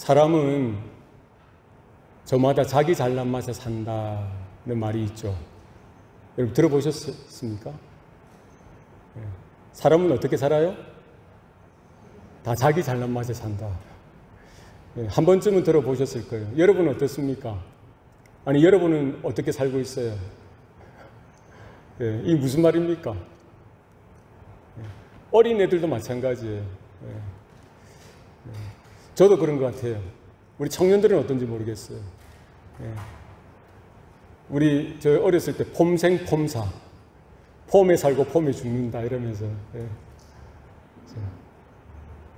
사람은 저마다 자기 잘난 맛에 산다는 말이 있죠. 여러분 들어보셨습니까? 사람은 어떻게 살아요? 다 자기 잘난 맛에 산다. 한 번쯤은 들어보셨을 거예요. 여러분은 어떻습니까? 아니, 여러분은 어떻게 살고 있어요? 이게 무슨 말입니까? 어린애들도 마찬가지예요. 저도 그런 것 같아요. 우리 청년들은 어떤지 모르겠어요. 우리 저 어렸을 때 폼생 폼사, 폼에 살고 폼에 죽는다 이러면서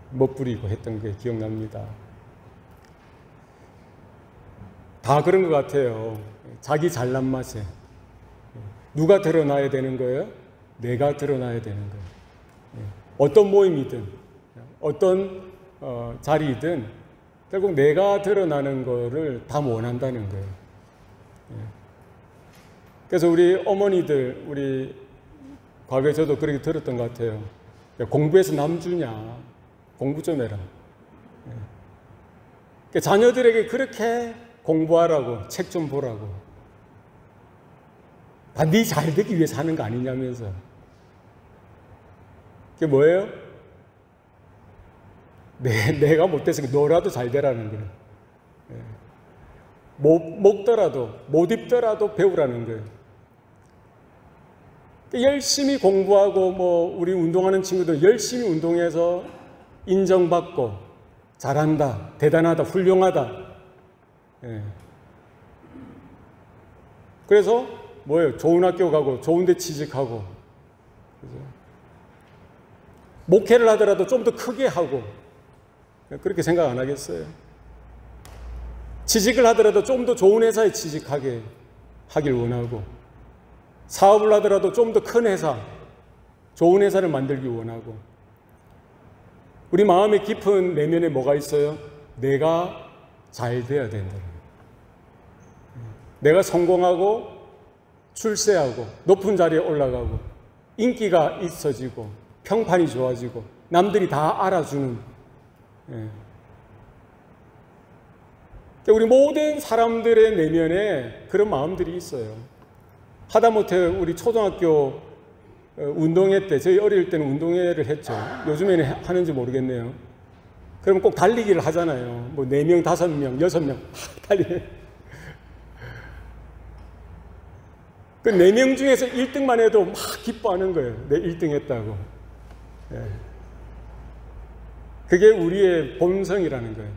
멋부리고 했던 게 기억납니다. 다 그런 것 같아요. 자기 잘난 맛에. 누가 드러나야 되는 거예요? 내가 드러나야 되는 거예요. 어떤 모임이든 어떤 자리이든 결국 내가 드러나는 거를 다 원한다는 거예요. 그래서 우리 어머니들, 우리 과거에 저도 그렇게 들었던 것 같아요. 공부해서 남 주냐? 공부 좀 해라. 자녀들에게 그렇게 공부하라고, 책 좀 보라고. 다 네 잘 되기 위해서 하는 거 아니냐면서. 그게 뭐예요? 내가 못돼서 너라도 잘 되라는 거예요. 먹더라도, 못 입더라도 배우라는 거예요. 열심히 공부하고, 우리 운동하는 친구들 열심히 운동해서 인정받고, 잘한다, 대단하다, 훌륭하다. 그래서 뭐예요? 좋은 학교 가고, 좋은 데 취직하고, 그죠? 목회를 하더라도 좀 더 크게 하고, 그렇게 생각 안 하겠어요? 취직을 하더라도 좀 더 좋은 회사에 취직하게 하길 원하고, 사업을 하더라도 좀 더 큰 회사, 좋은 회사를 만들기 원하고, 우리 마음의 깊은 내면에 뭐가 있어요? 내가 잘 돼야 된다. 내가 성공하고, 출세하고, 높은 자리에 올라가고, 인기가 있어지고, 평판이 좋아지고, 남들이 다 알아주는, 우리 모든 사람들의 내면에 그런 마음들이 있어요. 하다못해 우리 초등학교 운동회 때, 저희 어릴 때는 운동회를 했죠. 요즘에는 하는지 모르겠네요. 그러면 꼭 달리기를 하잖아요. 4명, 5명, 6명 달리기. 그 4명 중에서 1등만 해도 막 기뻐하는 거예요. 내 1등 했다고. 그게 우리의 본성이라는 거예요.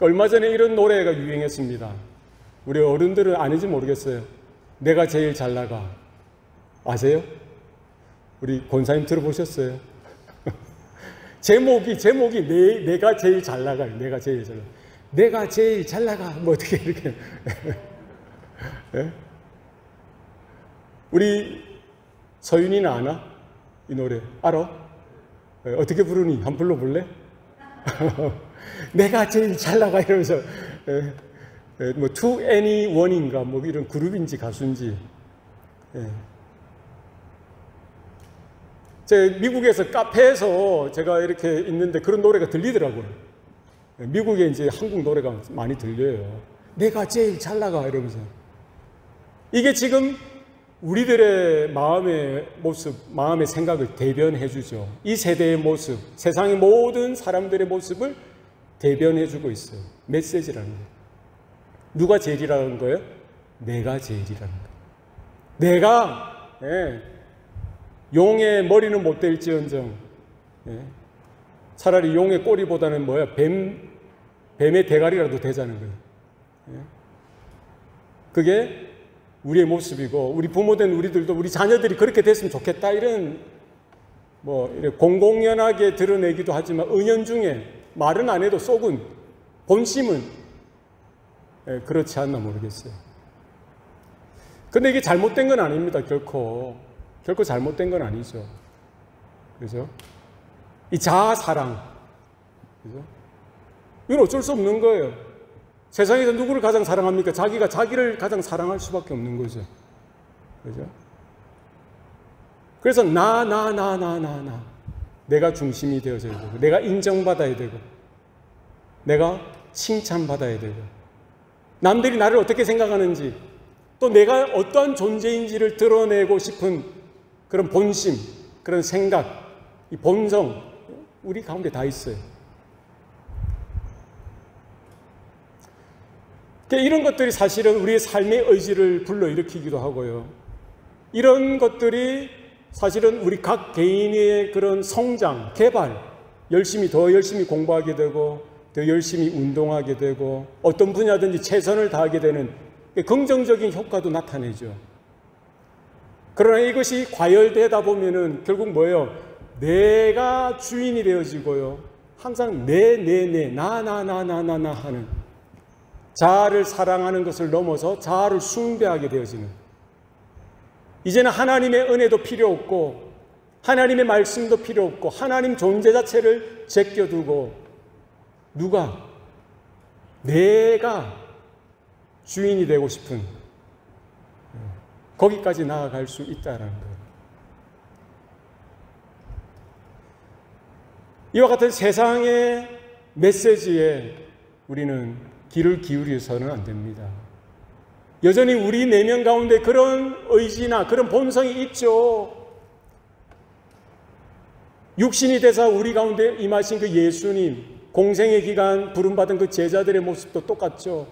얼마 전에 이런 노래가 유행했습니다. 우리 어른들은 아는지 모르겠어요. 내가 제일 잘 나가. 아세요? 우리 권사님 들어보셨어요? 제목이 내가 제일 잘 나가요. 내가 제일 잘 나가. 내가 제일 잘 나가. 어떻게 이렇게. 네? 우리 서윤이는 아나? 이 노래. 알아? 어떻게 부르니? 한번 불러볼래? 내가 제일 잘 나가 이러면서 To Anyone인가 이런 그룹인지 가수인지. 미국에서 카페에서 제가 이렇게 있는데 그런 노래가 들리더라고요. 미국에 이제 한국 노래가 많이 들려요. 내가 제일 잘 나가 이러면서. 이게 지금 우리들의 마음의 모습, 마음의 생각을 대변해 주죠. 이 세대의 모습, 세상의 모든 사람들의 모습을 대변해 주고 있어요. 메시지라는 거예요. 누가 제일이라는 거예요? 내가 제일이라는 거예요. 내가 용의 머리는 못 될지언정 차라리 용의 꼬리보다는 뱀의 대가리라도 되자는 거예요. 그게 우리의 모습이고, 우리 부모된 우리들도 우리 자녀들이 그렇게 됐으면 좋겠다 이런 공공연하게 드러내기도 하지만 은연중에 말은 안 해도 속은, 본심은 그렇지 않나 모르겠어요. 근데 이게 잘못된 건 아닙니다. 결코 잘못된 건 아니죠. 그죠? 이 자아사랑, 그죠? 이건 어쩔 수 없는 거예요. 세상에서 누구를 가장 사랑합니까? 자기가 자기를 가장 사랑할 수밖에 없는 거죠. 그죠? 그래서 내가 중심이 되어져야 되고, 내가 인정받아야 되고, 내가 칭찬받아야 되고, 남들이 나를 어떻게 생각하는지, 또 내가 어떠한 존재인지를 드러내고 싶은 그런 본심, 그런 생각, 이 본성, 우리 가운데 다 있어요. 이런 것들이 사실은 우리의 삶의 의지를 불러일으키기도 하고요. 이런 것들이 사실은 우리 각 개인의 그런 성장, 개발, 더 열심히 공부하게 되고, 더 열심히 운동하게 되고, 어떤 분야든지 최선을 다하게 되는 긍정적인 효과도 나타내죠. 그러나 이것이 과열되다 보면은 결국 뭐예요? 내가 주인이 되어지고요. 항상 나 하는, 자아를 사랑하는 것을 넘어서 자아를 숭배하게 되어지는, 이제는 하나님의 은혜도 필요 없고 하나님의 말씀도 필요 없고 하나님 존재 자체를 제껴두고 내가 주인이 되고 싶은, 거기까지 나아갈 수 있다는 거예요. 이와 같은 세상의 메시지에 우리는 귀를 기울여서는 안 됩니다. 여전히 우리 내면 가운데 그런 의지나 그런 본성이 있죠. 육신이 되사 우리 가운데 임하신 그 예수님, 공생의 기간 부름받은 그 제자들의 모습도 똑같죠.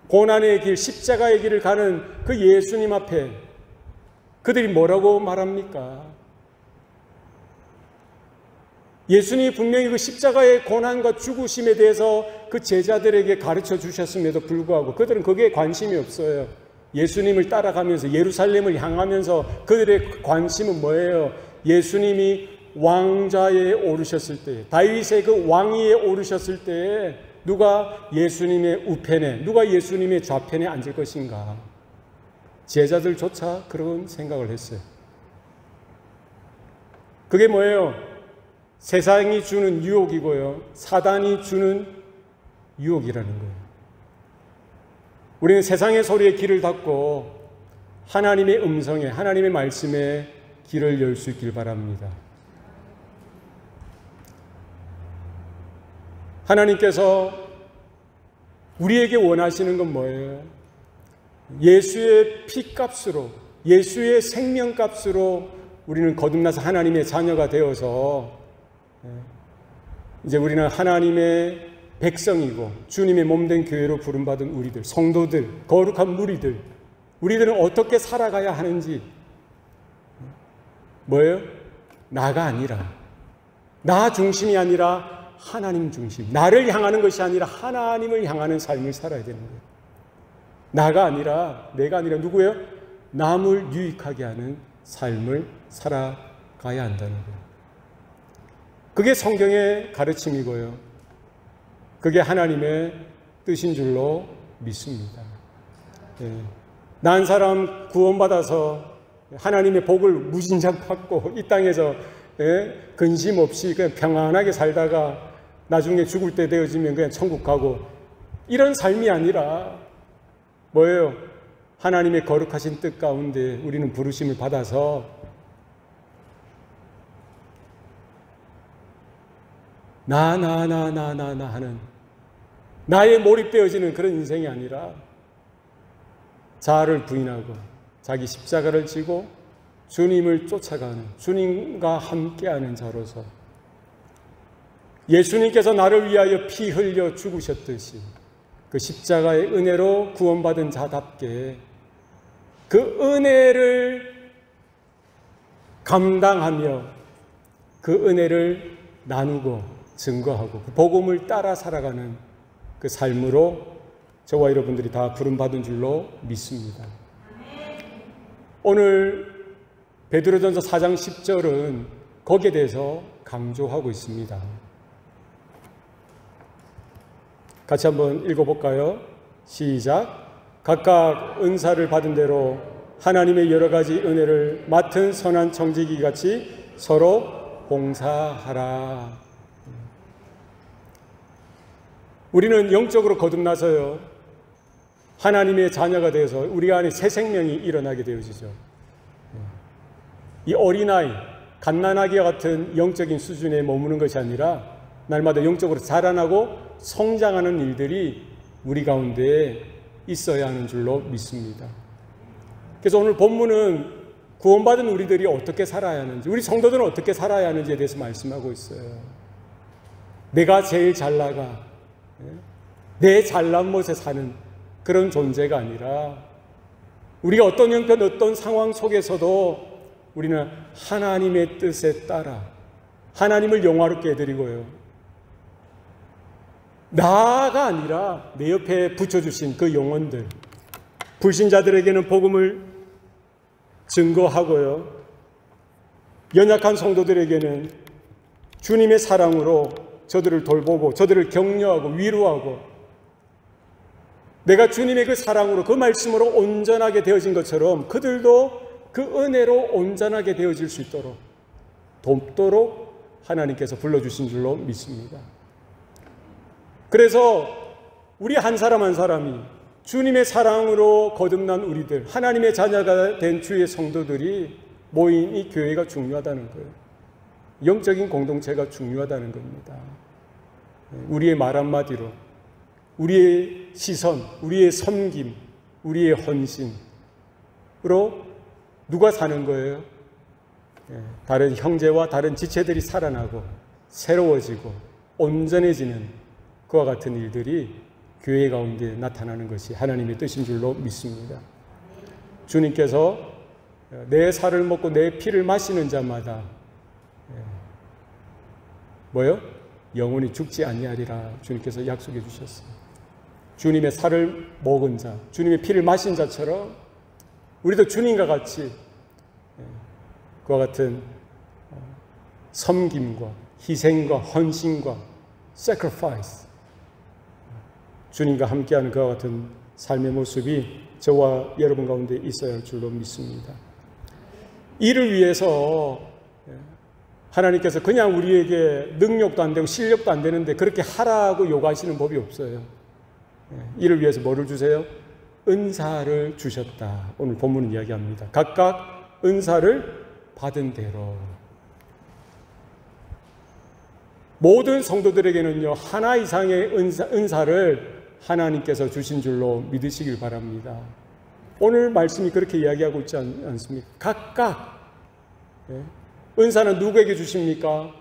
고난의 길, 십자가의 길을 가는 그 예수님 앞에 그들이 뭐라고 말합니까? 예수님이 분명히 그 십자가의 고난과 죽으심에 대해서 그 제자들에게 가르쳐 주셨음에도 불구하고 그들은 거기에 관심이 없어요. 예수님을 따라가면서 예루살렘을 향하면서 그들의 관심은 뭐예요? 예수님이 왕좌에 오르셨을 때, 다윗의 그 왕위에 오르셨을 때 누가 예수님의 우편에, 누가 예수님의 좌편에 앉을 것인가? 제자들조차 그런 생각을 했어요. 그게 뭐예요? 세상이 주는 유혹이고요, 사단이 주는 유혹이라는 거예요. 우리는 세상의 소리에 귀를 닫고 하나님의 음성에, 하나님의 말씀에 귀를 열 수 있길 바랍니다. 하나님께서 우리에게 원하시는 건 뭐예요? 예수의 피값으로, 예수의 생명값으로 우리는 거듭나서 하나님의 자녀가 되어서 이제 우리는 하나님의 백성이고 주님의 몸된 교회로 부름받은 우리들, 성도들, 거룩한 무리들, 우리들은 어떻게 살아가야 하는지, 뭐예요? 나가 아니라, 나 중심이 아니라 하나님 중심, 나를 향하는 것이 아니라 하나님을 향하는 삶을 살아야 되는 거예요. 나가 아니라, 내가 아니라 누구예요? 남을 유익하게 하는 삶을 살아가야 한다는 거예요. 그게 성경의 가르침이고요, 그게 하나님의 뜻인 줄로 믿습니다. 난 사람 구원받아서 하나님의 복을 무진장 받고 이 땅에서 근심 없이 그냥 평안하게 살다가 나중에 죽을 때 되어지면 그냥 천국 가고, 이런 삶이 아니라 뭐예요? 하나님의 거룩하신 뜻 가운데 우리는 부르심을 받아서 나 하는, 나에 몰입되어지는 그런 인생이 아니라 자아를 부인하고 자기 십자가를 지고 주님을 쫓아가는, 주님과 함께하는 자로서, 예수님께서 나를 위하여 피 흘려 죽으셨듯이 그 십자가의 은혜로 구원받은 자답게 그 은혜를 감당하며 그 은혜를 나누고 증거하고 그 복음을 따라 살아가는 그 삶으로 저와 여러분들이 다 부름받은 줄로 믿습니다. 오늘 베드로전서 4장 10절은 거기에 대해서 강조하고 있습니다. 같이 한번 읽어볼까요? 시작. 각각 은사를 받은 대로 하나님의 여러 가지 은혜를 맡은 선한 청지기 같이 서로 봉사하라. 우리는 영적으로 거듭나서요, 하나님의 자녀가 되어서 우리 안에 새 생명이 일어나게 되어지죠. 이 어린아이, 갓난아기와 같은 영적인 수준에 머무는 것이 아니라 날마다 영적으로 자라나고 성장하는 일들이 우리 가운데 있어야 하는 줄로 믿습니다. 그래서 오늘 본문은 구원받은 우리들이 어떻게 살아야 하는지, 우리 성도들은 어떻게 살아야 하는지에 대해서 말씀하고 있어요. 내가 제일 잘 나가, 내 잘난 못에 사는 그런 존재가 아니라 우리가 어떤 형편, 어떤 상황 속에서도 우리는 하나님의 뜻에 따라 하나님을 영화롭게 해드리고요. 나가 아니라 내 옆에 붙여주신 그 영혼들, 불신자들에게는 복음을 증거하고요. 연약한 성도들에게는 주님의 사랑으로 저들을 돌보고 저들을 격려하고 위로하고, 내가 주님의 그 사랑으로 그 말씀으로 온전하게 되어진 것처럼 그들도 그 은혜로 온전하게 되어질 수 있도록 돕도록 하나님께서 불러주신 줄로 믿습니다. 그래서 우리 한 사람 한 사람이 주님의 사랑으로 거듭난 우리들, 하나님의 자녀가 된 주의 성도들이 모인 이 교회가 중요하다는 거예요. 영적인 공동체가 중요하다는 겁니다. 우리의 말 한마디로, 우리의 시선, 우리의 섬김, 우리의 헌신으로 누가 사는 거예요? 다른 형제와 다른 지체들이 살아나고 새로워지고 온전해지는 그와 같은 일들이 교회 가운데 나타나는 것이 하나님의 뜻인 줄로 믿습니다. 주님께서 내 살을 먹고 내 피를 마시는 자마다 뭐요? 영원히 죽지 아니하리라 주님께서 약속해 주셨어요. 주님의 살을 먹은 자, 주님의 피를 마신 자처럼 우리도 주님과 같이 그와 같은 섬김과 희생과 헌신과 sacrifice, 주님과 함께하는 그와 같은 삶의 모습이 저와 여러분 가운데 있어야 할 줄로 믿습니다. 이를 위해서 하나님께서 그냥 우리에게 능력도 안 되고 실력도 안 되는데 그렇게 하라고 요구하시는 법이 없어요. 이를 위해서 뭐를 주세요? 은사를 주셨다. 오늘 본문은 이야기합니다. 각각 은사를 받은 대로. 모든 성도들에게는요, 하나 이상의 은사를 하나님께서 주신 줄로 믿으시길 바랍니다. 오늘 말씀이 그렇게 이야기하고 있지 않습니까? 각각. 은사는 누구에게 주십니까?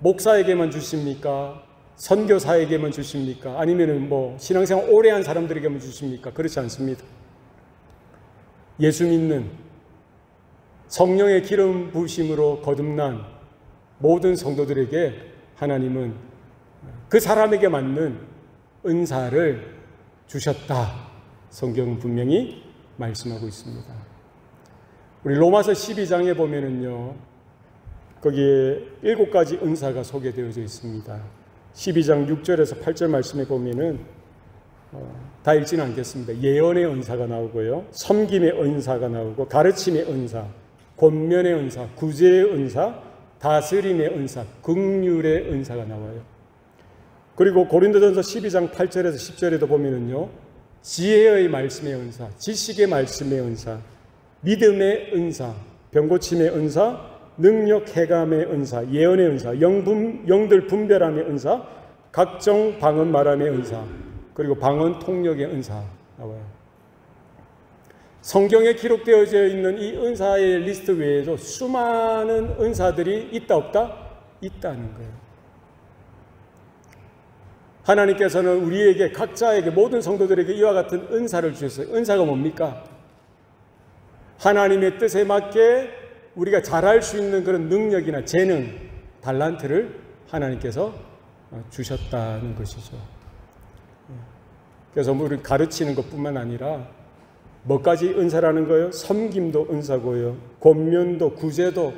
목사에게만 주십니까? 선교사에게만 주십니까? 아니면은 신앙생활 오래 한 사람들에게만 주십니까? 그렇지 않습니다. 예수 믿는 성령의 기름 부으심으로 거듭난 모든 성도들에게 하나님은 그 사람에게 맞는 은사를 주셨다. 성경은 분명히 말씀하고 있습니다. 우리 로마서 12장에 보면은요, 거기에 7가지 은사가 소개되어져 있습니다. 12장 6절에서 8절 말씀에 보면은 다 읽지는 않겠습니다. 예언의 은사가 나오고요, 섬김의 은사가 나오고, 가르침의 은사, 권면의 은사, 구제의 은사, 다스림의 은사, 긍휼의 은사가 나와요. 그리고 고린도전서 12장 8절에서 10절에도 보면은요, 지혜의 말씀의 은사, 지식의 말씀의 은사, 믿음의 은사, 병고침의 은사, 능력 해감의 은사, 예언의 은사, 영들 분별함의 은사, 각종 방언 말함의 은사, 그리고 방언 통역의 은사 나와요. 성경에 기록되어져 있는 이 은사의 리스트 외에도 수많은 은사들이 있다 없다? 있다는 거예요. 하나님께서는 우리에게, 각자에게, 모든 성도들에게 이와 같은 은사를 주셨어요. 은사가 뭡니까? 하나님의 뜻에 맞게 우리가 잘할 수 있는 그런 능력이나 재능, 달란트를 하나님께서 주셨다는 것이죠. 그래서 우리 가르치는 것뿐만 아니라 뭐까지 은사라는 거예요? 섬김도 은사고요, 권면도, 구제도,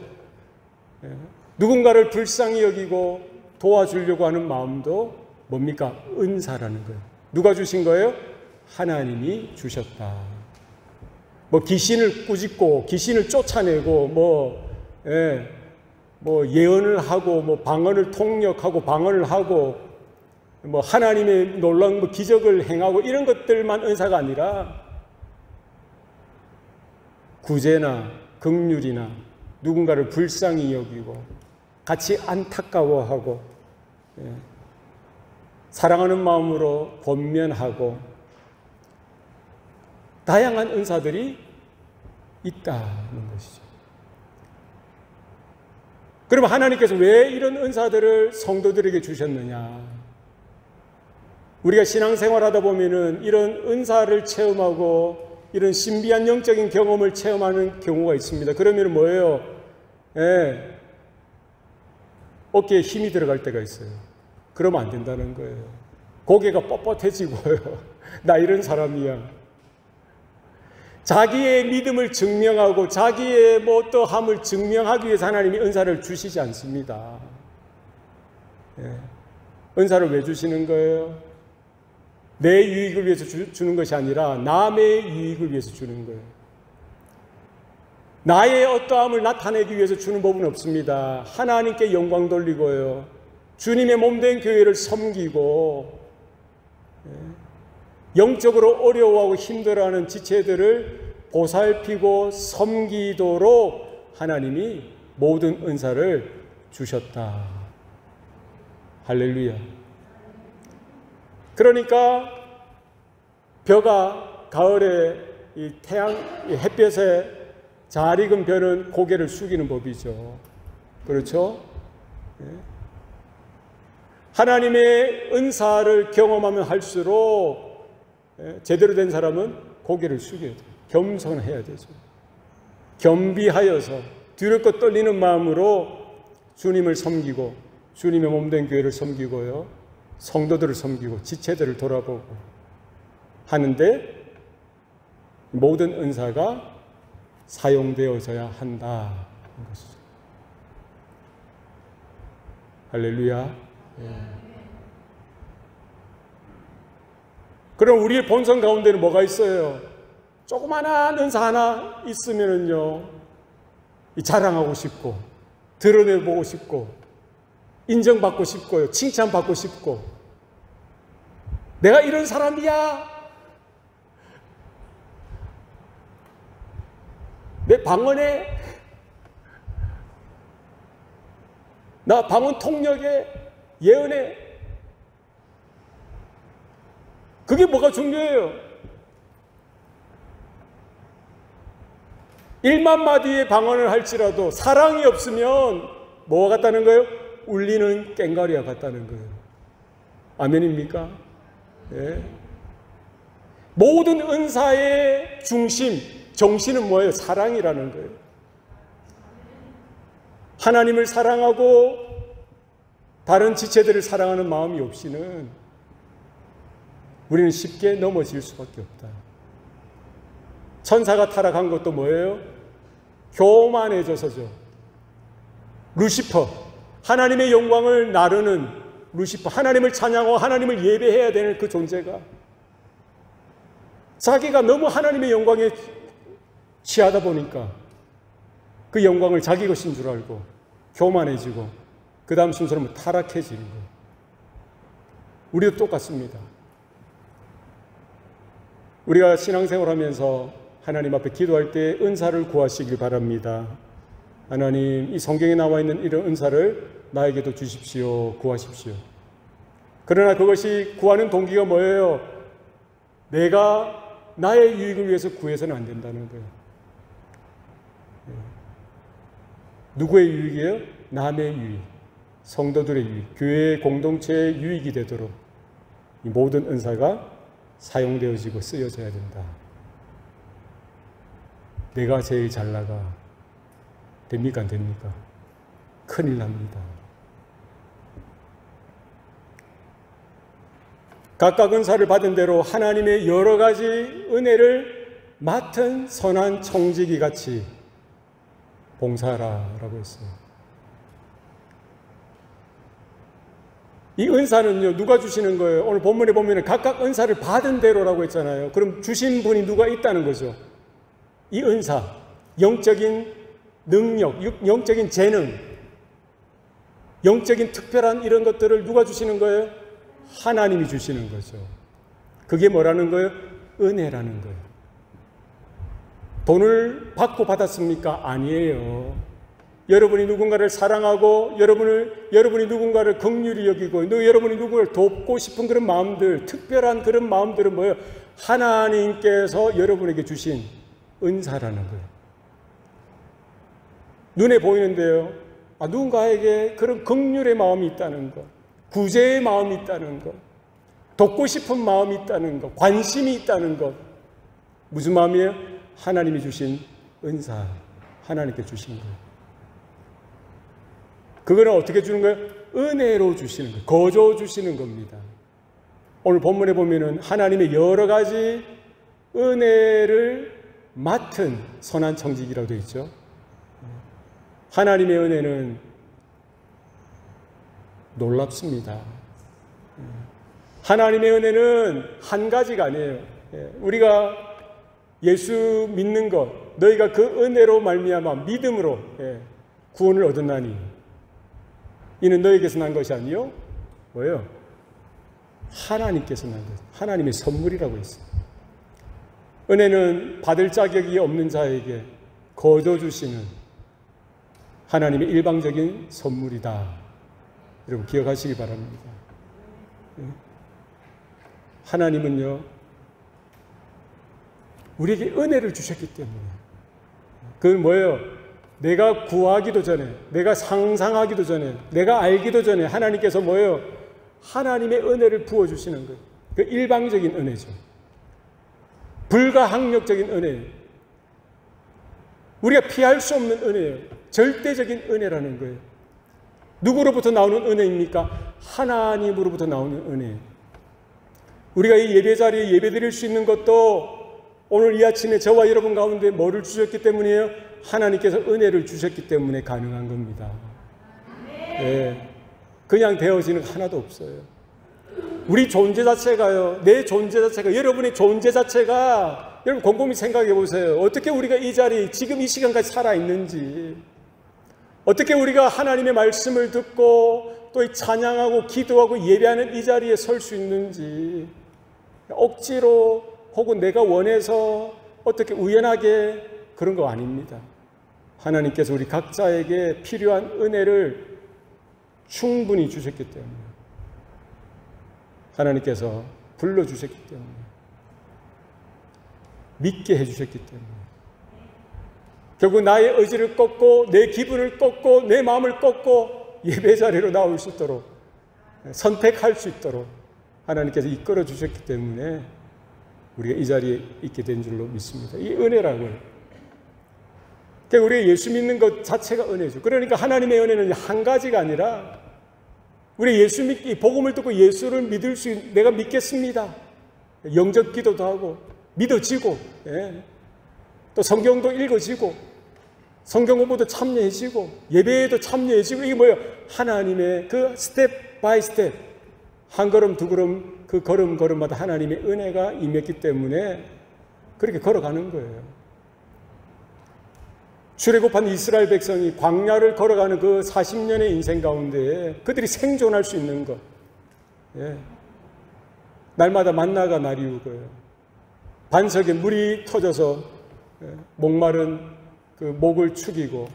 누군가를 불쌍히 여기고 도와주려고 하는 마음도 뭡니까? 은사라는 거예요. 누가 주신 거예요? 하나님이 주셨다. 귀신을 꾸짖고 귀신을 쫓아내고 예언을 하고 방언을 통역하고 방언을 하고 하나님의 놀라운 기적을 행하고 이런 것들만 은사가 아니라 구제나 긍휼이나 누군가를 불쌍히 여기고 같이 안타까워하고 사랑하는 마음으로 권면하고 다양한 은사들이 있다는 것이죠. 그러면 하나님께서 왜 이런 은사들을 성도들에게 주셨느냐? 우리가 신앙생활하다 보면은 이런 은사를 체험하고 이런 신비한 영적인 경험을 체험하는 경우가 있습니다. 그러면 뭐예요? 어깨에 힘이 들어갈 때가 있어요. 그러면 안 된다는 거예요. 고개가 뻣뻣해지고요. 나 이런 사람이야. 자기의 믿음을 증명하고 자기의 어떠함을 증명하기 위해서 하나님이 은사를 주시지 않습니다. 은사를 왜 주시는 거예요? 내 유익을 위해서 주는 것이 아니라 남의 유익을 위해서 주는 거예요. 나의 어떠함을 나타내기 위해서 주는 법은 없습니다. 하나님께 영광 돌리고요. 주님의 몸된 교회를 섬기고 영적으로 어려워하고 힘들어하는 지체들을 보살피고 섬기도록 하나님이 모든 은사를 주셨다. 할렐루야. 그러니까 벼가 가을에 이 태양, 이 햇볕에 잘 익은 벼는 고개를 숙이는 법이죠. 그렇죠? 하나님의 은사를 경험하면 할수록 제대로 된 사람은 고개를 숙여야 돼요. 겸손해야 되죠. 겸비하여서 두렵고 떨리는 마음으로 주님을 섬기고 주님의 몸된 교회를 섬기고요. 성도들을 섬기고 지체들을 돌아보고 하는데 모든 은사가 사용되어져야 한다는 것이죠. 할렐루야. 그럼 우리의 본성 가운데는 뭐가 있어요? 조그마한 은사 하나 있으면은요, 자랑하고 싶고, 드러내보고 싶고, 인정받고 싶고요, 칭찬받고 싶고, 내가 이런 사람이야. 내 방언에, 나 방언 통역에, 예언에, 그게 뭐가 중요해요? 1만 마디의 방언을 할지라도 사랑이 없으면 뭐가 같다는 거예요? 울리는 꽹과리와 같다는 거예요. 아멘입니까? 네. 모든 은사의 중심, 정신은 뭐예요? 사랑이라는 거예요. 하나님을 사랑하고 다른 지체들을 사랑하는 마음이 없이는 우리는 쉽게 넘어질 수밖에 없다. 천사가 타락한 것도 뭐예요? 교만해져서죠. 루시퍼, 하나님의 영광을 나르는 루시퍼, 하나님을 찬양하고 하나님을 예배해야 되는 그 존재가 자기가 너무 하나님의 영광에 취하다 보니까 그 영광을 자기 것인 줄 알고 교만해지고 그 다음 순서는 타락해지는 거예요. 우리도 똑같습니다. 우리가 신앙생활하면서 하나님 앞에 기도할 때 은사를 구하시길 바랍니다. 하나님, 이 성경에 나와 있는 이런 은사를 나에게도 주십시오. 구하십시오. 그러나 그것이 구하는 동기가 뭐예요? 내가 나의 유익을 위해서 구해서는 안 된다는 거예요. 누구의 유익이에요? 남의 유익, 성도들의 유익, 교회의 공동체의 유익이 되도록 이 모든 은사가 사용되어지고 쓰여져야 된다. 내가 제일 잘 나가. 됩니까? 안 됩니까? 큰일 납니다. 각각 은사를 받은 대로 하나님의 여러 가지 은혜를 맡은 선한 청지기 같이 봉사하라라고 했어요. 이 은사는요, 누가 주시는 거예요? 오늘 본문에 보면 각각 은사를 받은 대로라고 했잖아요. 그럼 주신 분이 누가 있다는 거죠? 이 은사, 영적인 능력, 영적인 재능, 영적인 특별한 이런 것들을 누가 주시는 거예요? 하나님이 주시는 거죠. 그게 뭐라는 거예요? 은혜라는 거예요. 돈을 받고 받았습니까? 아니에요. 여러분이 누군가를 사랑하고 여러분이 누군가를 긍휼히 여기고 여러분이 누군가를 돕고 싶은 그런 마음들, 특별한 그런 마음들은 뭐예요? 하나님께서 여러분에게 주신 은사라는 거예요. 눈에 보이는데요. 누군가에게 그런 긍휼의 마음이 있다는 것, 구제의 마음이 있다는 것, 돕고 싶은 마음이 있다는 것, 관심이 있다는 것. 무슨 마음이에요? 하나님이 주신 은사, 하나님께 주신 거예요. 그거는 어떻게 주는 거예요? 은혜로 주시는 거예요. 거저 주시는 겁니다. 오늘 본문에 보면은 하나님의 여러 가지 은혜를 맡은 선한 청지기라고 되어 있죠. 하나님의 은혜는 놀랍습니다. 하나님의 은혜는 한 가지가 아니에요. 우리가 예수 믿는 것, 너희가 그 은혜로 말미암아 믿음으로 구원을 얻었나니 이는 너희에게서 난 것이 아니요 뭐예요? 하나님께서 난 것, 하나님의 선물이라고 했어요. 은혜는 받을 자격이 없는 자에게 거저 주시는 하나님의 일방적인 선물이다. 여러분 기억하시기 바랍니다. 하나님은요 우리에게 은혜를 주셨기 때문에, 그건 뭐예요? 내가 구하기도 전에, 내가 상상하기도 전에, 내가 알기도 전에 하나님께서 뭐예요? 하나님의 은혜를 부어주시는 거예요. 그 일방적인 은혜죠. 불가항력적인 은혜, 우리가 피할 수 없는 은혜예요. 절대적인 은혜라는 거예요. 누구로부터 나오는 은혜입니까? 하나님으로부터 나오는 은혜. 우리가 이 예배 자리에 예배 드릴 수 있는 것도 오늘 이 아침에 저와 여러분 가운데 뭐를 주셨기 때문이에요? 하나님께서 은혜를 주셨기 때문에 가능한 겁니다. 네. 그냥 되어지는 거 하나도 없어요. 우리 존재 자체가요, 내 존재 자체가, 여러분의 존재 자체가, 여러분 곰곰이 생각해 보세요. 어떻게 우리가 이 자리, 지금 이 시간까지 살아있는지, 어떻게 우리가 하나님의 말씀을 듣고 또 찬양하고 기도하고 예배하는 이 자리에 설 수 있는지, 억지로 혹은 내가 원해서 어떻게 우연하게 그런 거 아닙니다. 하나님께서 우리 각자에게 필요한 은혜를 충분히 주셨기 때문에, 하나님께서 불러주셨기 때문에, 믿게 해주셨기 때문에, 결국 나의 의지를 꺾고 내 기분을 꺾고 내 마음을 꺾고 예배 자리로 나올 수 있도록, 선택할 수 있도록 하나님께서 이끌어 주셨기 때문에 우리가 이 자리에 있게 된 줄로 믿습니다. 이 은혜라고요. 그러니까 우리가 예수 믿는 것 자체가 은혜죠. 그러니까 하나님의 은혜는 한 가지가 아니라, 우리 예수 믿기, 복음을 듣고 예수를 믿을 수 있는, 내가 믿겠습니다. 영접 기도도 하고 믿어지고, 또 성경도 읽어지고 성경 공부도 참여해지고 예배에도 참여해지고, 이게 뭐예요? 하나님의 그 스텝 바이 스텝, 한 걸음 두 걸음, 그 걸음 걸음마다 하나님의 은혜가 임했기 때문에 그렇게 걸어가는 거예요. 출애굽한 이스라엘 백성이 광야를 걸어가는 그 40년의 인생 가운데 그들이 생존할 수 있는 것, 날마다 만나가 나리우고요, 반석에 물이 터져서 목마른 그 목을 축이고,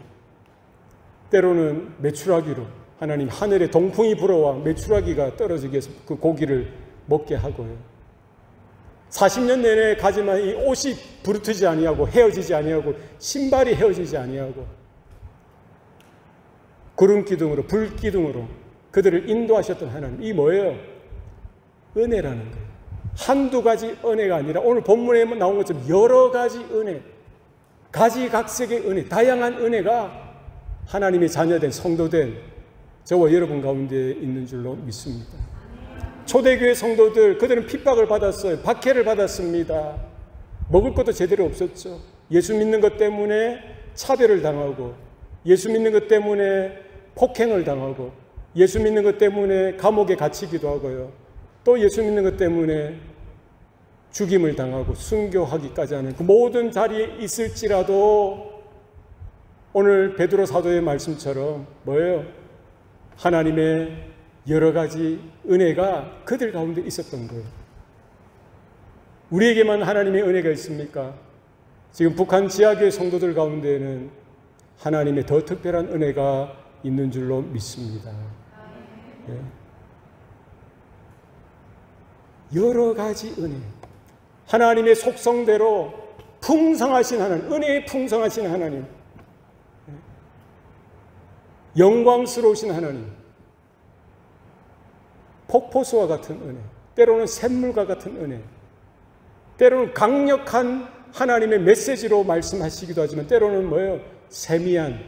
때로는 메추라기로 하나님 하늘에 동풍이 불어와 메추라기가 떨어지게 해서 그 고기를 먹게 하고요, 40년 내내 가지만 이 옷이 부르트지 아니하고 헤어지지 아니하고 신발이 헤어지지 아니하고 구름 기둥으로 불 기둥으로 그들을 인도하셨던 하나님, 이 뭐예요? 은혜라는 거예요. 한두 가지 은혜가 아니라 오늘 본문에 나온 것처럼 여러 가지 은혜, 가지각색의 은혜, 다양한 은혜가 하나님의 자녀된 성도된 저와 여러분 가운데 있는 줄로 믿습니다. 초대교회 성도들, 그들은 핍박을 받았어요. 박해를 받았습니다. 먹을 것도 제대로 없었죠. 예수 믿는 것 때문에 차별을 당하고, 예수 믿는 것 때문에 폭행을 당하고, 예수 믿는 것 때문에 감옥에 갇히기도 하고요, 또 예수 믿는 것 때문에 죽임을 당하고 순교하기까지 하는 그 모든 자리에 있을지라도 오늘 베드로 사도의 말씀처럼 뭐예요? 하나님의 여러 가지 은혜가 그들 가운데 있었던 거예요. 우리에게만 하나님의 은혜가 있습니까? 지금 북한 지하교회 성도들 가운데에는 하나님의 더 특별한 은혜가 있는 줄로 믿습니다. 예. 여러 가지 은혜, 하나님의 속성대로 풍성하신 하나님, 은혜에 풍성하신 하나님, 영광스러우신 하나님, 폭포수와 같은 은혜, 때로는 샘물과 같은 은혜, 때로는 강력한 하나님의 메시지로 말씀하시기도 하지만 때로는 뭐예요? 세미한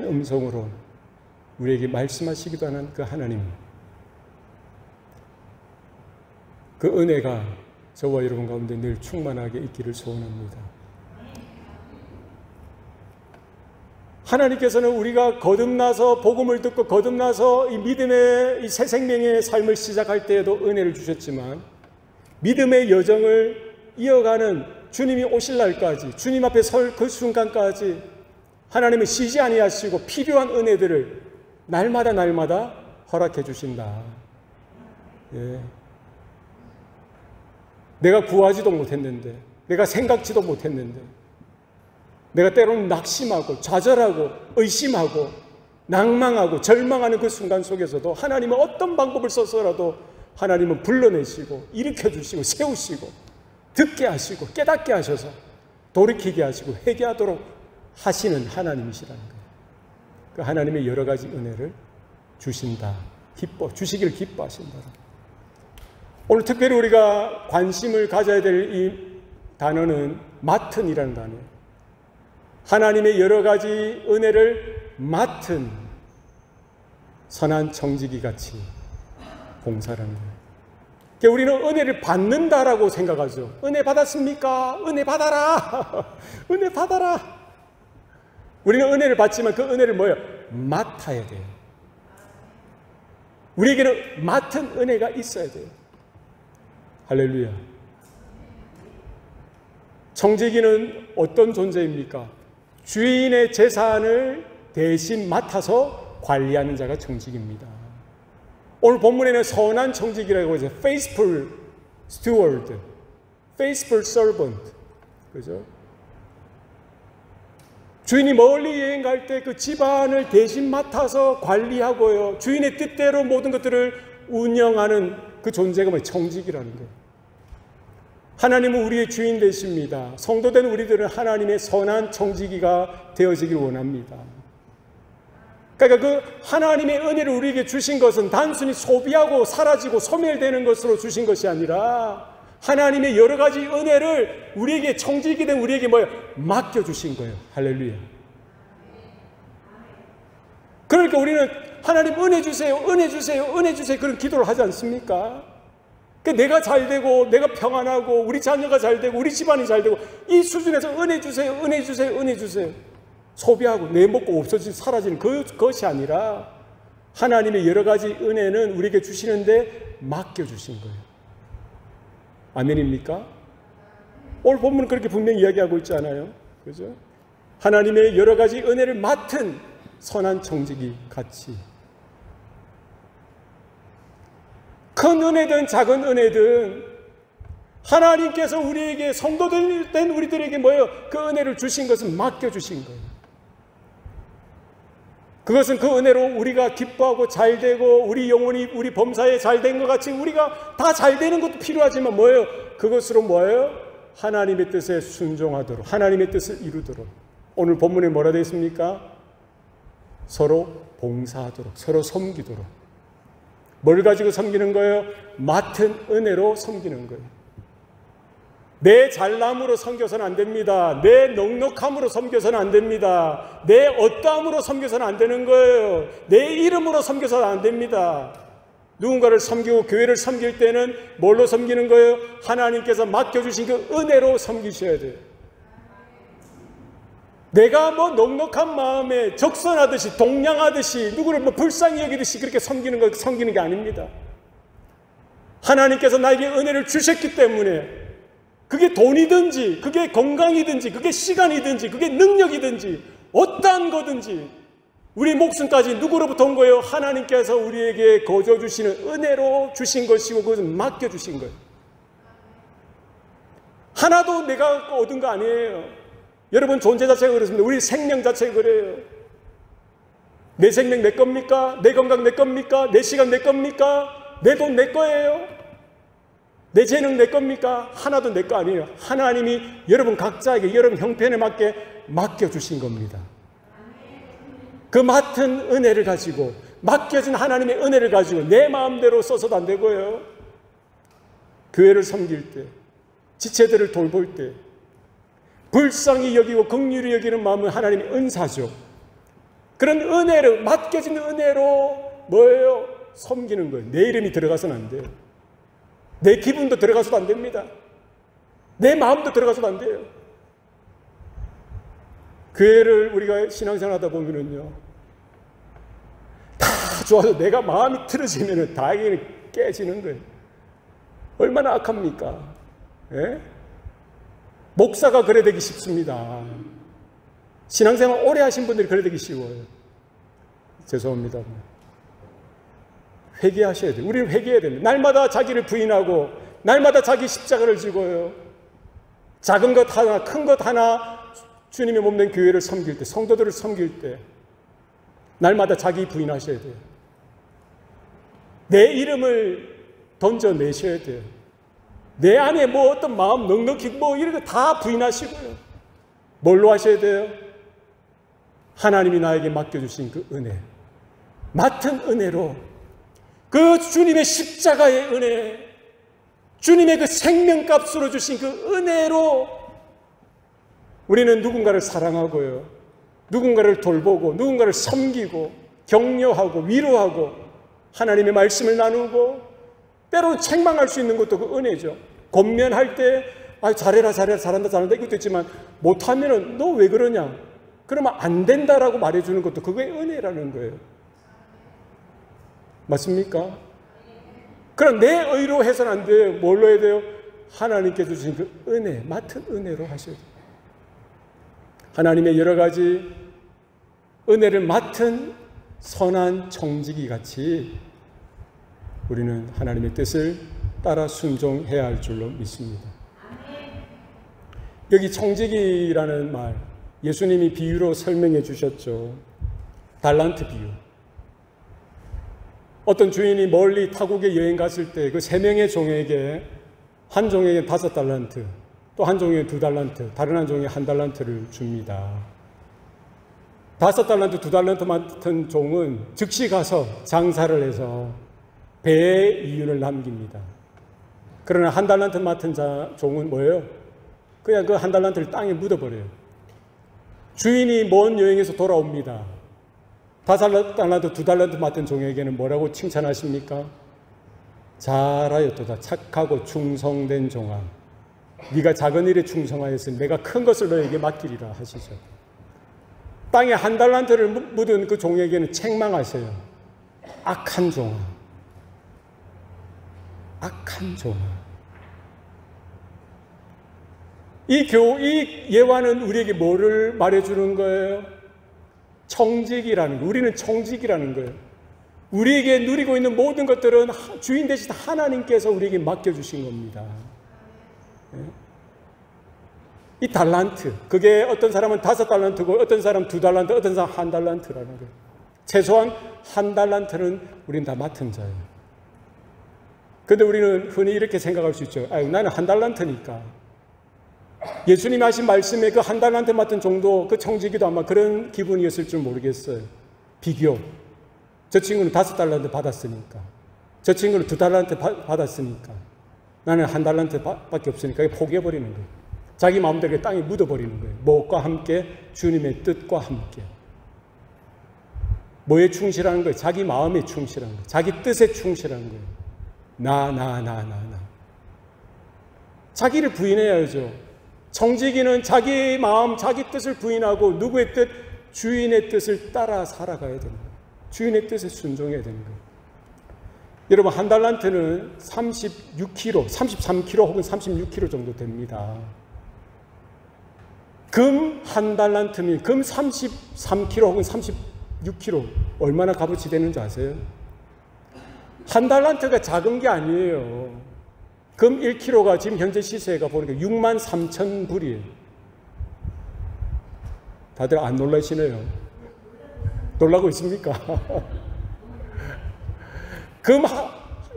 음성으로 우리에게 말씀하시기도 하는 그 하나님, 그 은혜가 저와 여러분 가운데 늘 충만하게 있기를 소원합니다. 하나님께서는 우리가 거듭나서 복음을 듣고 거듭나서 이 믿음의 이 새 생명의 삶을 시작할 때에도 은혜를 주셨지만 믿음의 여정을 이어가는 주님이 오실 날까지, 주님 앞에 설 그 순간까지 하나님은 쉬지 아니하시고 필요한 은혜들을 날마다 허락해 주신다. 예. 내가 구하지도 못했는데, 내가 생각지도 못했는데, 내가 때로는 낙심하고 좌절하고 의심하고 낭망하고 절망하는 그 순간 속에서도 하나님은 어떤 방법을 써서라도 하나님은 불러내시고 일으켜주시고 세우시고 듣게 하시고 깨닫게 하셔서 돌이키게 하시고 회개하도록 하시는 하나님이시라는 거예요. 그 하나님의 여러 가지 은혜를 주신다. 주시길 기뻐하신다. 오늘 특별히 우리가 관심을 가져야 될 이 단어는 맡은이라는 단어예요. 하나님의 여러 가지 은혜를 맡은 선한 청지기 같이 봉사라는 거예요. 그러니까 우리는 은혜를 받는다라고 생각하죠. 은혜 받았습니까? 은혜 받아라. 은혜 받아라. 우리는 은혜를 받지만 그 은혜를 뭐예요? 맡아야 돼요. 우리에게는 맡은 은혜가 있어야 돼요. 할렐루야. 청지기는 어떤 존재입니까? 주인의 재산을 대신 맡아서 관리하는 자가 청지기입니다. 오늘 본문에는 선한 청지기라고 하죠. faithful steward, faithful servant. 그죠? 주인이 멀리 여행 갈 때 그 집안을 대신 맡아서 관리하고요. 주인의 뜻대로 모든 것들을 운영하는 그 존재가 뭐예요? 청지기라는 거예요. 하나님은 우리의 주인 되십니다. 성도된 우리들은 하나님의 선한 청지기가 되어지길 원합니다. 그러니까 그 하나님의 은혜를 우리에게 주신 것은 단순히 소비하고 사라지고 소멸되는 것으로 주신 것이 아니라 하나님의 여러 가지 은혜를 우리에게 청지기 된 우리에게 뭐예요? 맡겨주신 거예요. 할렐루야. 그러니까 우리는 하나님 은혜 주세요, 은혜 주세요, 은혜 주세요 그런 기도를 하지 않습니까? 내가 잘 되고 내가 평안하고 우리 자녀가 잘 되고 우리 집안이 잘 되고 이 수준에서 은혜 주세요, 은혜 주세요, 은혜 주세요. 소비하고 내 먹고 없어지고 사라지는 그것이 아니라 하나님의 여러 가지 은혜는 우리에게 주시는데 맡겨주신 거예요. 아멘입니까? 오늘 본문은 그렇게 분명히 이야기하고 있지 않아요? 그죠? 하나님의 여러 가지 은혜를 맡은 선한 청지기 같이 큰 은혜든 작은 은혜든 하나님께서 우리에게 성도된 우리들에게 뭐예요? 그 은혜를 주신 것은 맡겨주신 거예요. 그것은 그 은혜로 우리가 기뻐하고 잘 되고 우리 영혼이 우리 범사에 잘 된 것 같이 우리가 다 잘 되는 것도 필요하지만 뭐예요? 그것으로 뭐예요? 하나님의 뜻에 순종하도록 하나님의 뜻을 이루도록 오늘 본문에 뭐라 되어 있습니까? 서로 봉사하도록 서로 섬기도록 뭘 가지고 섬기는 거예요? 맡은 은혜로 섬기는 거예요. 내 잘남으로 섬겨서는 안 됩니다. 내 넉넉함으로 섬겨서는 안 됩니다. 내 어떠함으로 섬겨서는 안 되는 거예요. 내 이름으로 섬겨서는 안 됩니다. 누군가를 섬기고 교회를 섬길 때는 뭘로 섬기는 거예요? 하나님께서 맡겨주신 그 은혜로 섬기셔야 돼요. 내가 뭐 넉넉한 마음에 적선하듯이 동냥하듯이 누구를 뭐 불쌍히 여기듯이 그렇게 섬기는 게 아닙니다. 하나님께서 나에게 은혜를 주셨기 때문에 그게 돈이든지 그게 건강이든지 그게 시간이든지 그게 능력이든지 어떠한 거든지 우리 목숨까지 누구로부터 온 거예요? 하나님께서 우리에게 거저 주시는 은혜로 주신 것이고 그것은 맡겨주신 거예요. 하나도 내가 얻은 거 아니에요. 여러분 존재 자체가 그렇습니다. 우리 생명 자체가 그래요. 내 생명 내 겁니까? 내 건강 내 겁니까? 내 시간 내 겁니까? 내 돈 내 거예요? 내 재능 내 겁니까? 하나도 내 거 아니에요. 하나님이 여러분 각자에게 여러분 형편에 맞게 맡겨주신 겁니다. 그 맡은 은혜를 가지고, 맡겨진 하나님의 은혜를 가지고 내 마음대로 써서도 안 되고요. 교회를 섬길 때, 지체들을 돌볼 때 불쌍히 여기고 긍휼히 여기는 마음은 하나님의 은사죠. 그런 은혜를, 맡겨진 은혜로 뭐예요? 섬기는 거예요. 내 이름이 들어가서는 안 돼요. 내 기분도 들어가서도 안 됩니다. 내 마음도 들어가서도 안 돼요. 교회를 우리가 신앙생활 하다 보면은요, 다 좋아서 내가 마음이 틀어지면은 다행히 깨지는 거예요. 얼마나 악합니까? 예? 목사가 그래 되기 쉽습니다. 신앙생활 오래 하신 분들이 그래 되기 쉬워요. 죄송합니다. 회개하셔야 돼요. 우리는 회개해야 됩니다. 날마다 자기를 부인하고 날마다 자기 십자가를 지고요. 작은 것 하나, 큰 것 하나 주님의 몸된 교회를 섬길 때, 성도들을 섬길 때 날마다 자기 부인하셔야 돼요. 내 이름을 던져내셔야 돼요. 내 안에 뭐 어떤 마음 넉넉히 뭐 이런 거 다 부인하시고요. 뭘로 하셔야 돼요? 하나님이 나에게 맡겨주신 그 은혜, 맡은 은혜로, 그 주님의 십자가의 은혜, 주님의 그 생명값으로 주신 그 은혜로 우리는 누군가를 사랑하고요, 누군가를 돌보고 누군가를 섬기고 격려하고 위로하고 하나님의 말씀을 나누고, 때로는 책망할 수 있는 것도 그 은혜죠. 권면할 때 잘해라 잘해라 잘한다 잘한다 이것도 있지만 못하면은 너 왜 그러냐, 그러면 안 된다라고 말해주는 것도 그게 은혜라는 거예요. 맞습니까? 그럼 내 의로 해서는 안 돼요. 뭘로 해야 돼요? 하나님께서 주신 그 은혜, 맡은 은혜로 하셔야 돼요. 하나님의 여러 가지 은혜를 맡은 선한 청지기 같이 우리는 하나님의 뜻을 따라 순종해야 할 줄로 믿습니다. 여기 청지기라는 말, 예수님이 비유로 설명해 주셨죠. 달란트 비유. 어떤 주인이 멀리 타국에 여행 갔을 때 그 3명의 종에게, 한 종에게 5달란트, 또 한 종에게 2달란트, 다른 한 종에게 1달란트를 줍니다. 5달란트, 2달란트 맡은 종은 즉시 가서 장사를 해서 배에 이윤을 남깁니다. 그러나 1달란트 맡은 종은 뭐예요? 그냥 그 1달란트를 땅에 묻어버려요. 주인이 먼 여행에서 돌아옵니다. 5달란트, 2달란트 맡은 종에게는 뭐라고 칭찬하십니까? 잘하였도다. 착하고 충성된 종아. 네가 작은 일에 충성하였으니 내가 큰 것을 너에게 맡기리라 하시죠. 땅에 1달란트를 묻은 그 종에게는 책망하세요. 악한 종아. 악한 종아. 이 예화는 우리에게 뭐를 말해주는 거예요? 청직이라는 거예요. 우리는 청직이라는 거예요. 우리에게 누리고 있는 모든 것들은 주인 되신 하나님께서 우리에게 맡겨주신 겁니다. 이 달란트, 그게 어떤 사람은 5달란트고 어떤 사람은 2달란트, 어떤 사람은 1달란트라는 거예요. 최소한 1달란트는 우리는 다 맡은 자예요. 그런데 우리는 흔히 이렇게 생각할 수 있죠. 나는 1달란트니까. 예수님이 하신 말씀에 그 1달란트 맡은 정도, 그 청지기도 아마 그런 기분이었을 줄 모르겠어요. 비교. 저 친구는 5달란트 받았으니까, 저 친구는 2달란트 받았으니까 나는 1달란트 밖에 없으니까 포기해버리는 거예요. 자기 마음대로 땅에 묻어버리는 거예요. 무엇과 함께? 주님의 뜻과 함께. 뭐에 충실하는 거예요? 자기 마음에 충실한 거예요. 자기 뜻에 충실한 거예요. 나. 자기를 부인해야죠. 청지기는 자기 마음, 자기 뜻을 부인하고 누구의 뜻? 주인의 뜻을 따라 살아가야 되는 거예요. 주인의 뜻에 순종해야 되는 거예요. 여러분, 1달란트는 36kg, 33kg 혹은 36kg 정도 됩니다. 금 1달란트면 금 33kg 혹은 36kg 얼마나 값어치 되는지 아세요? 1달란트가 작은 게 아니에요. 금 1kg가 지금 현재 시세가 보니까 63,000불이에요. 다들 안 놀라시네요. 놀라고 있습니까? 금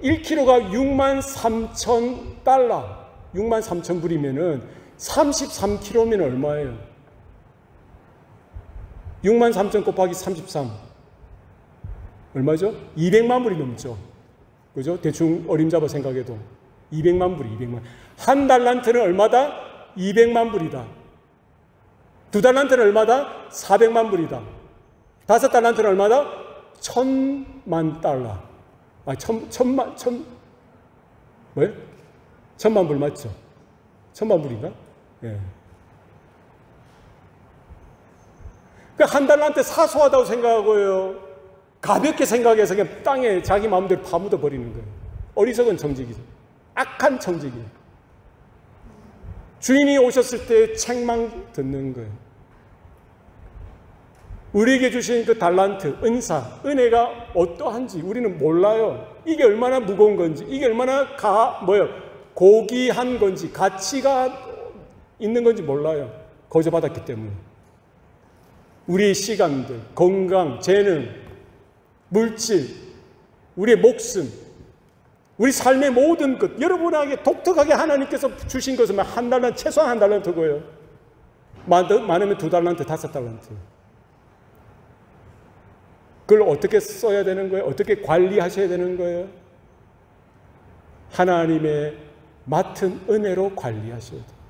1kg가 63,000달러, 63,000불이면은 33kg면 얼마예요? 63,000 곱하기 33. 얼마죠? 200만 불이 넘죠. 그죠? 대충 어림잡아 생각해도. 200만 불이, 200만. 한 달란트는 얼마다? 200만 불이다. 두 달란트는 얼마다? 400만 불이다. 다섯 달란트는 얼마다? 1,000만 달러. 아, 뭐예요? 1,000만 불 맞죠? 1,000만 불인가? 예. 그러니까 한 달란트 사소하다고 생각하고요. 가볍게 생각해서 그냥 땅에 자기 마음대로 파묻어 버리는 거예요. 어리석은 청지기죠. 악한 청지기예요. 주인이 오셨을 때 책망 듣는 거예요. 우리에게 주신 그 달란트, 은사, 은혜가 어떠한지 우리는 몰라요. 이게 얼마나 무거운 건지, 이게 얼마나 고귀한 건지, 가치가 있는 건지 몰라요. 거저받았기 때문에. 우리의 시간들, 건강, 재능, 물질, 우리의 목숨, 우리 삶의 모든 것, 여러분에게 독특하게 하나님께서 주신 것은 한 달란트, 최소한 한 달란트고요. 많으면 두 달란트, 다섯 달란트. 그걸 어떻게 써야 되는 거예요? 어떻게 관리하셔야 되는 거예요? 하나님의 맡은 은혜로 관리하셔야 돼요.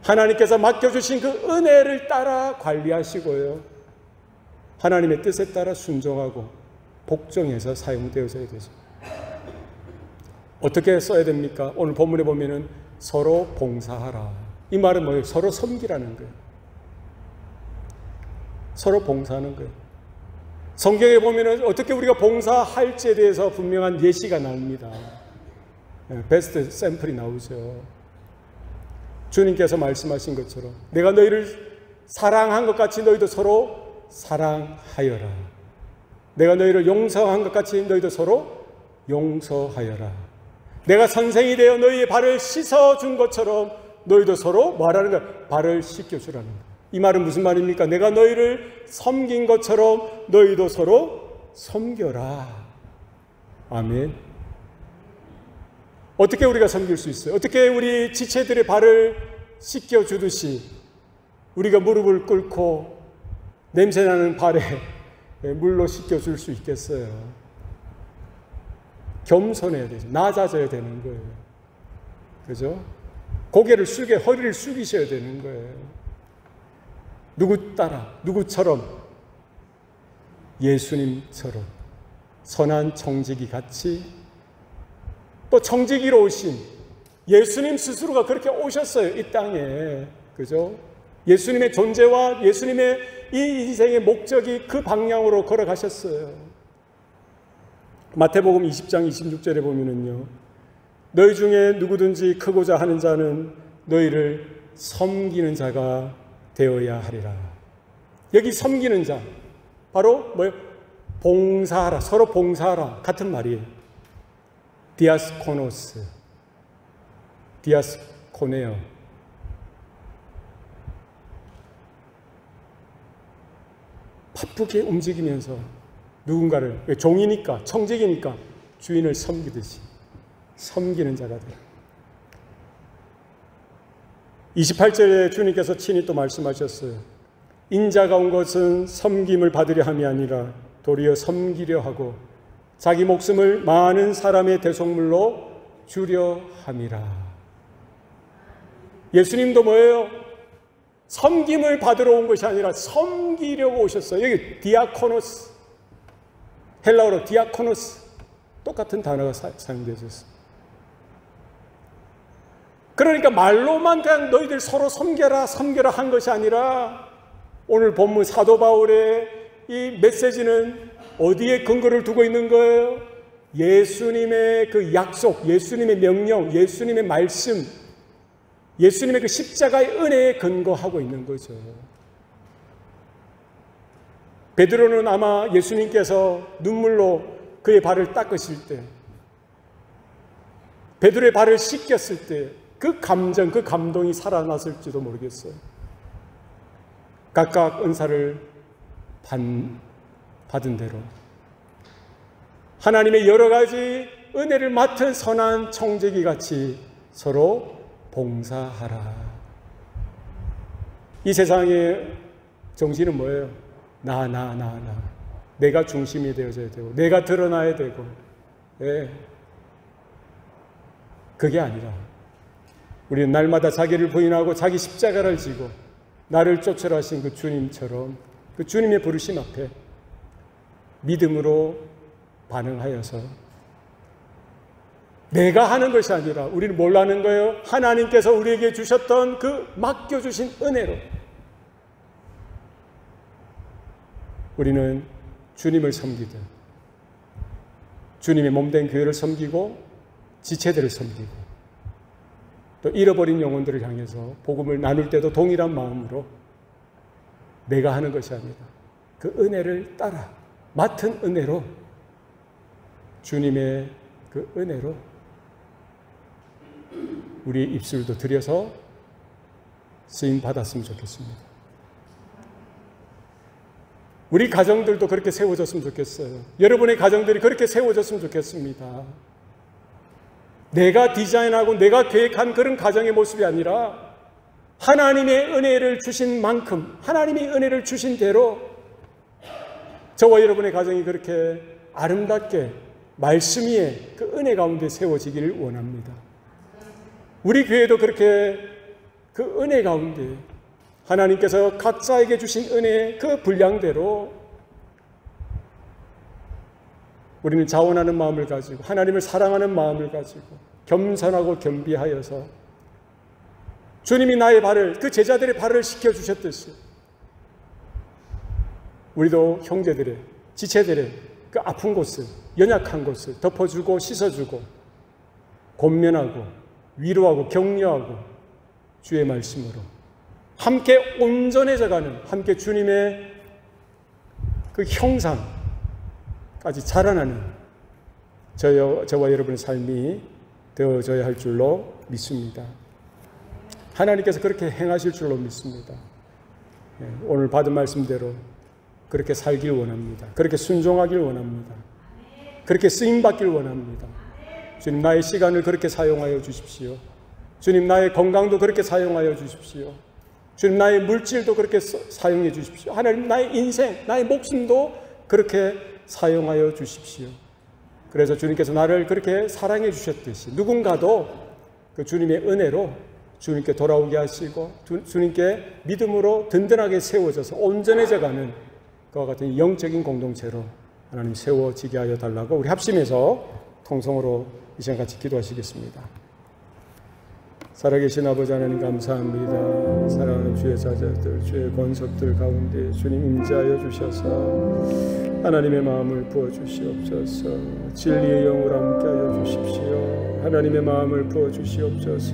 하나님께서 맡겨주신 그 은혜를 따라 관리하시고요. 하나님의 뜻에 따라 순종하고 복종해서 사용되어져야 되죠. 어떻게 써야 됩니까? 오늘 본문에 보면은 서로 봉사하라. 이 말은 뭐예요? 서로 섬기라는 거예요. 서로 봉사하는 거예요. 성경에 보면은 어떻게 우리가 봉사할지에 대해서 분명한 예시가 나옵니다. 베스트 샘플이 나오죠. 주님께서 말씀하신 것처럼 내가 너희를 사랑한 것 같이 너희도 서로 사랑하여라. 내가 너희를 용서한 것 같이 너희도 서로 용서하여라. 내가 선생이 되어 너희의 발을 씻어준 것처럼 너희도 서로 뭐하라는 거야? 발을 씻겨주라는 거야. 이 말은 무슨 말입니까? 내가 너희를 섬긴 것처럼 너희도 서로 섬겨라. 아멘. 어떻게 우리가 섬길 수 있어요? 어떻게 우리 지체들의 발을 씻겨주듯이 우리가 무릎을 꿇고 냄새나는 발에 물로 씻겨줄 수 있겠어요? 겸손해야 되죠. 낮아져야 되는 거예요. 그죠? 고개를 허리를 숙이셔야 되는 거예요. 누구 따라, 누구처럼, 예수님처럼 선한 청지기 같이, 또 청지기로 오신 예수님 스스로가 그렇게 오셨어요. 이 땅에. 그죠? 예수님의 존재와 예수님의 이 인생의 목적이 그 방향으로 걸어가셨어요. 마태복음 20장 26절에 보면은요, 너희 중에 누구든지 크고자 하는 자는 너희를 섬기는 자가 되어야 하리라. 여기 섬기는 자, 바로 뭐예요? 봉사하라. 서로 봉사하라. 같은 말이에요. 디아스코노스, 디아스코네어. 바쁘게 움직이면서 누군가를, 종이니까, 청직이니까 주인을 섬기듯이 섬기는 자가 되라. 28절에 주님께서 친히 또 말씀하셨어요. 인자가 온 것은 섬김을 받으려 함이 아니라 도리어 섬기려 하고 자기 목숨을 많은 사람의 대속물로 주려 함이라. 예수님도 뭐예요? 섬김을 받으러 온 것이 아니라 섬기려고 오셨어요. 여기 디아코노스, 헬라어로 디아코노스, 똑같은 단어가 사용되었어요. 그러니까 말로만 그냥 너희들 서로 섬겨라 섬겨라 한 것이 아니라, 오늘 본문 사도 바울의 이 메시지는 어디에 근거를 두고 있는 거예요? 예수님의 그 약속, 예수님의 명령, 예수님의 말씀, 예수님의 그 십자가의 은혜에 근거하고 있는 거죠. 베드로는 아마 예수님께서 눈물로 그의 발을 닦으실 때, 베드로의 발을 씻겼을 때 그 감정, 그 감동이 살아났을지도 모르겠어요. 각각 은사를 받은 대로 하나님의 여러 가지 은혜를 맡은 선한 청지기 같이 서로 봉사하라. 이 세상의 정신은 뭐예요? 나. 내가 중심이 되어져야 되고, 내가 드러나야 되고, 네. 그게 아니라, 우리는 날마다 자기를 부인하고 자기 십자가를 지고, 나를 쫓으라 하신 그 주님처럼, 그 주님의 부르심 앞에 믿음으로 반응하여서, 내가 하는 것이 아니라, 우리는 뭘 하는 거예요? 하나님께서 우리에게 주셨던 그 맡겨주신 은혜로, 우리는 주님을 섬기듯 주님의 몸된 교회를 섬기고 지체들을 섬기고 또 잃어버린 영혼들을 향해서 복음을 나눌 때도 동일한 마음으로 내가 하는 것이 아니라 그 은혜를 따라 맡은 은혜로 주님의 그 은혜로 우리의 입술도 들여서 쓰임 받았으면 좋겠습니다. 우리 가정들도 그렇게 세워졌으면 좋겠어요. 여러분의 가정들이 그렇게 세워졌으면 좋겠습니다. 내가 디자인하고 내가 계획한 그런 가정의 모습이 아니라 하나님의 은혜를 주신 만큼, 하나님의 은혜를 주신 대로 저와 여러분의 가정이 그렇게 아름답게 말씀 위에 그 은혜 가운데 세워지기를 원합니다. 우리 교회도 그렇게 그 은혜 가운데 하나님께서 각자에게 주신 은혜의 그 분량대로 우리는 자원하는 마음을 가지고 하나님을 사랑하는 마음을 가지고 겸손하고 겸비하여서 주님이 나의 발을, 그 제자들의 발을 씻겨주셨듯이 우리도 형제들의, 지체들의 그 아픈 곳을, 연약한 곳을 덮어주고 씻어주고 권면하고 위로하고 격려하고 주의 말씀으로 함께 온전해져가는, 함께 주님의 그 형상까지 자라나는 저와 여러분의 삶이 되어져야 할 줄로 믿습니다. 하나님께서 그렇게 행하실 줄로 믿습니다. 오늘 받은 말씀대로 그렇게 살길 원합니다. 그렇게 순종하길 원합니다. 그렇게 쓰임받길 원합니다. 주님, 나의 시간을 그렇게 사용하여 주십시오. 주님, 나의 건강도 그렇게 사용하여 주십시오. 주님, 나의 물질도 그렇게 사용해 주십시오. 하나님, 나의 인생, 나의 목숨도 그렇게 사용하여 주십시오. 그래서 주님께서 나를 그렇게 사랑해 주셨듯이 누군가도 그 주님의 은혜로 주님께 돌아오게 하시고 주님께 믿음으로 든든하게 세워져서 온전해져가는 그와 같은 영적인 공동체로 하나님 세워지게 하여 달라고 우리 합심해서 통성으로 이 시간 같이 기도하시겠습니다. 살아계신 아버지 하나님 감사합니다. 사랑하는 주의 자녀들, 주의 권속들 가운데 주님 임재하여 주셔서 하나님의 마음을 부어주시옵소서. 진리의 영으로 함께하여 주십시오. 하나님의 마음을 부어주시옵소서.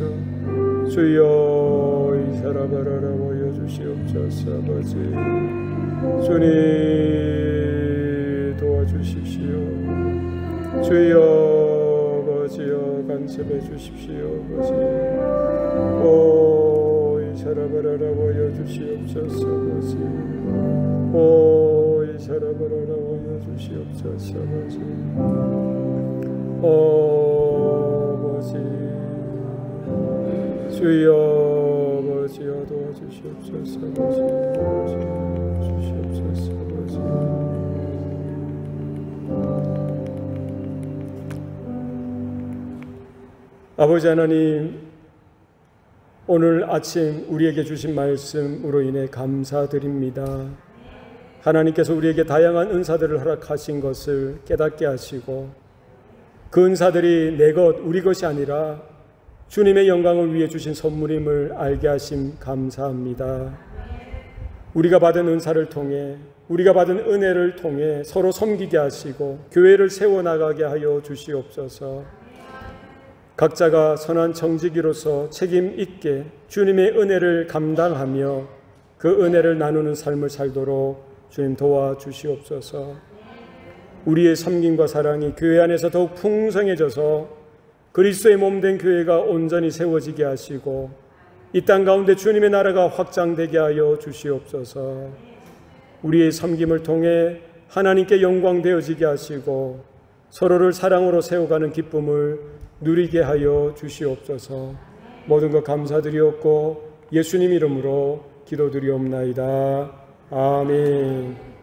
주여 이사라바라라 보여주시옵소서. 아버지 주님 도와주십시오. 주여 아버지여 간섭해 주십시오. 아버지 오 이사라바라라 보여주시옵소서. 아버지 오 이사라바라라 보여주시옵소서. 아버지 오 아버지 주여 아버지여 도와주시옵소서. 아버지 주시옵소서. 아버지 아버지 하나님, 오늘 아침 우리에게 주신 말씀으로 인해 감사드립니다. 하나님께서 우리에게 다양한 은사들을 허락하신 것을 깨닫게 하시고 그 은사들이 내 것, 우리 것이 아니라 주님의 영광을 위해 주신 선물임을 알게 하심 감사합니다. 우리가 받은 은사를 통해, 우리가 받은 은혜를 통해 서로 섬기게 하시고 교회를 세워나가게 하여 주시옵소서. 각자가 선한 청지기로서 책임 있게 주님의 은혜를 감당하며 그 은혜를 나누는 삶을 살도록 주님 도와주시옵소서. 우리의 섬김과 사랑이 교회 안에서 더욱 풍성해져서 그리스도의 몸된 교회가 온전히 세워지게 하시고 이 땅 가운데 주님의 나라가 확장되게 하여 주시옵소서. 우리의 섬김을 통해 하나님께 영광 되어지게 하시고 서로를 사랑으로 세워가는 기쁨을 누리게 하여 주시옵소서. 모든 것 감사드리옵고 예수님 이름으로 기도드리옵나이다. 아멘.